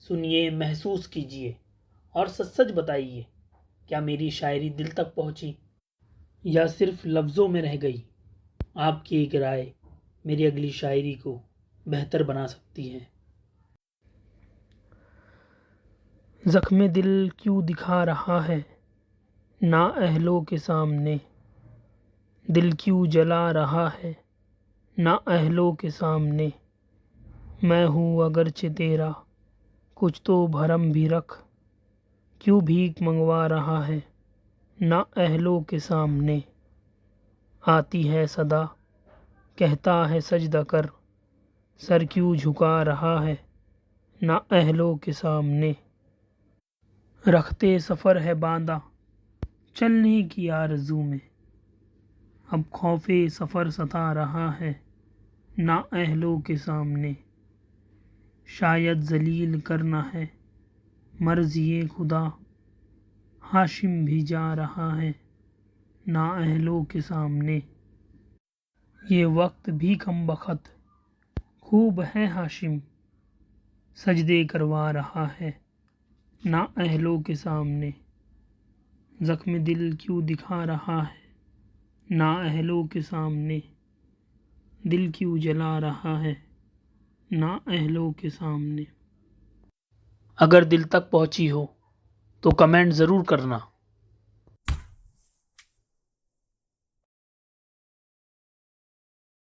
سنیے، محسوس کیجیے اور سچ سچ بتائیے، کیا میری شاعری دل تک پہنچی یا صرف لفظوں میں رہ گئی؟ آپ کی ایک رائے میری اگلی شاعری کو بہتر بنا سکتی ہے۔ زخم دل کیوں دکھا رہا ہے نااہلوں کے سامنے، دل کیوں جلا رہا ہے نااہلوں کے سامنے، میں ہوں اگرچہ تیرا کچھ تو بھرم بھی رکھ، کیوں بھیک منگوا رہا ہے نااہلوں کے سامنے، آتی ہے صدا کہتا ہے سجدہ کر، سر کیوں جھکا رہا ہے نااہلوں کے سامنے، رختے سفر ہے باندھا چلنے کی آرزو میں، اب خوف سفر ستا رہا ہے نااہلوں کے سامنے، شاید ذلیل کرنا ہے مرضی خدا، ہاشم بھی جا رہا ہے نااہلوں کے سامنے، یہ وقت بھی کم بخت خوب ہے ہاشم، سجدے کروا رہا ہے نااہلوں کے سامنے، زخم دل کیوں دکھا رہا ہے نااہلوں کے سامنے، دل کیوں جلا رہا ہے نااہلوں کے سامنے۔ اگر دل تک پہنچی ہو تو کمنٹ ضرور کرنا۔